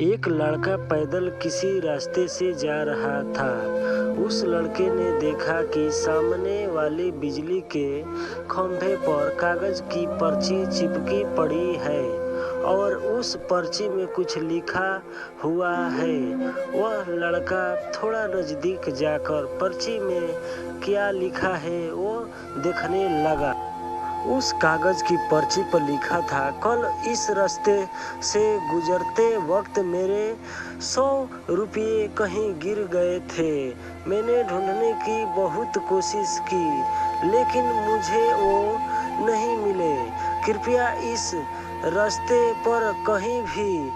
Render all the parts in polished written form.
एक लड़का पैदल किसी रास्ते से जा रहा था। उस लड़के ने देखा कि सामने वाले बिजली के खंभे पर कागज की पर्ची चिपकी पड़ी है और उस पर्ची में कुछ लिखा हुआ है। वह लड़का थोड़ा नजदीक जाकर पर्ची में क्या लिखा है वो देखने लगा। उस कागज की पर्ची पर लिखा था, कल इस रास्ते से गुजरते वक्त मेरे 100 रुपये कहीं गिर गए थे। मैंने ढूंढने की बहुत कोशिश की लेकिन मुझे वो नहीं मिले। कृपया इस रास्ते पर कहीं भी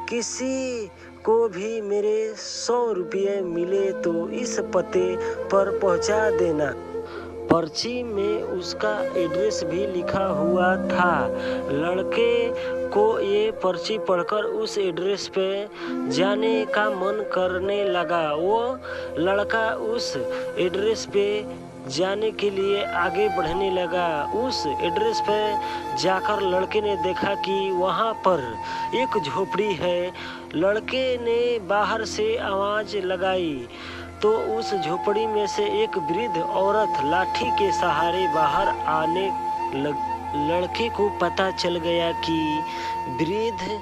किसी को भी मेरे 100 रुपये मिले तो इस पते पर पहुंचा देना। पर्ची में उसका एड्रेस भी लिखा हुआ था। लड़के को ये पर्ची पढ़कर उस एड्रेस पे जाने का मन करने लगा। वो लड़का उस एड्रेस पे जाने के लिए आगे बढ़ने लगा। उस एड्रेस पे जाकर लड़के ने देखा कि वहाँ पर एक झोपड़ी है। लड़के ने बाहर से आवाज़ लगाई तो उस झोपड़ी में से एक वृद्ध औरत लाठी के सहारे बाहर आने लगी। लड़के को पता चल गया कि वृद्ध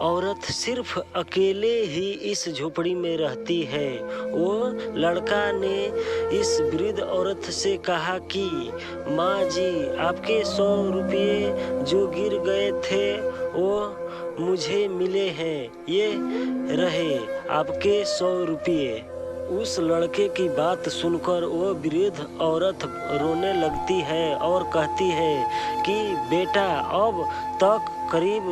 औरत सिर्फ अकेले ही इस झोपड़ी में रहती है। वो लड़का ने इस वृद्ध औरत से कहा कि माँ जी, आपके 100 रुपये जो गिर गए थे वो मुझे मिले हैं, ये रहे आपके 100 रुपये। उस लड़के की बात सुनकर वो वृद्ध औरत रोने लगती है और कहती है कि बेटा, अब तक करीब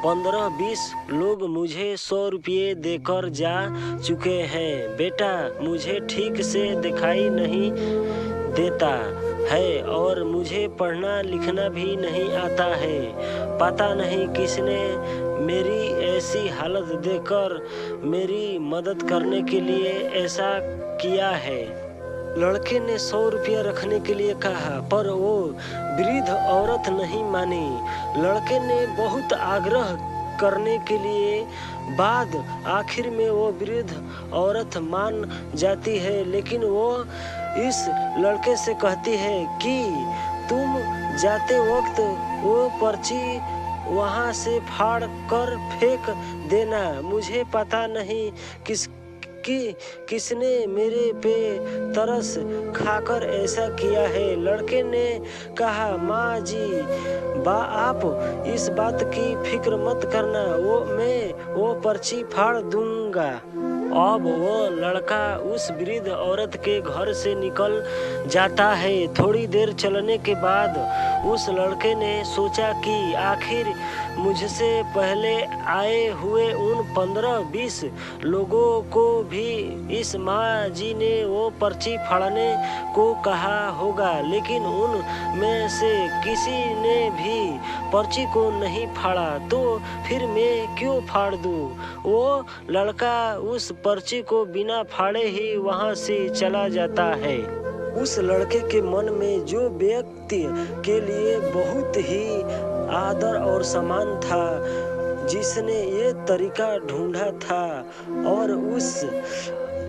15-20 लोग मुझे 100 रुपये देकर जा चुके हैं। बेटा, मुझे ठीक से दिखाई नहीं देता है और मुझे पढ़ना लिखना भी नहीं आता है। पता नहीं किसने मेरी ऐसी हालत देखकर मेरी मदद करने के लिए ऐसा किया है। लड़के ने 100 रुपया रखने के लिए कहा पर वो वृद्ध औरत नहीं मानी। लड़के ने बहुत आग्रह करने के लिए बाद आखिर में वो वृद्ध औरत मान जाती है, लेकिन वो इस लड़के से कहती है कि तुम जाते वक्त वो पर्ची वहाँ से फाड़ कर फेंक देना। मुझे पता नहीं किसने मेरे पे तरस खाकर ऐसा किया है। लड़के ने कहा, माँ जी, आप इस बात की फिक्र मत करना, मैं वो पर्ची फाड़ दूंगा। अब वो लड़का उस वृद्ध औरत के घर से निकल जाता है। थोड़ी देर चलने के बाद उस लड़के ने सोचा कि आखिर मुझसे पहले आए हुए उन 15-20 लोगों को भी इस माँ जी ने वो पर्ची फाड़ने को कहा होगा, लेकिन उन में से किसी ने भी पर्ची को नहीं फाड़ा, तो फिर मैं क्यों फाड़ दूँ। वो लड़का उस पर्ची को बिना फाड़े ही वहाँ से चला जाता है। उस लड़के के मन में जो व्यक्ति के लिए बहुत ही आदर और सम्मान था, जिसने ये तरीका ढूंढा था और उस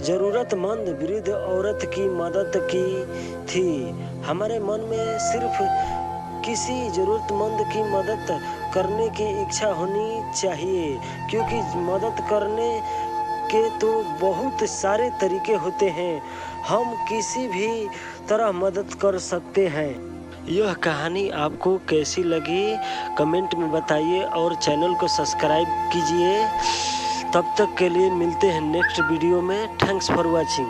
जरूरतमंद वृद्ध औरत की मदद की थी। हमारे मन में सिर्फ किसी जरूरतमंद की मदद करने की इच्छा होनी चाहिए, क्योंकि मदद करने के तो बहुत सारे तरीके होते हैं। हम किसी भी तरह मदद कर सकते हैं। यह कहानी आपको कैसी लगी कमेंट में बताइए और चैनल को सब्सक्राइब कीजिए। तब तक के लिए मिलते हैं नेक्स्ट वीडियो में। Thanks for watching.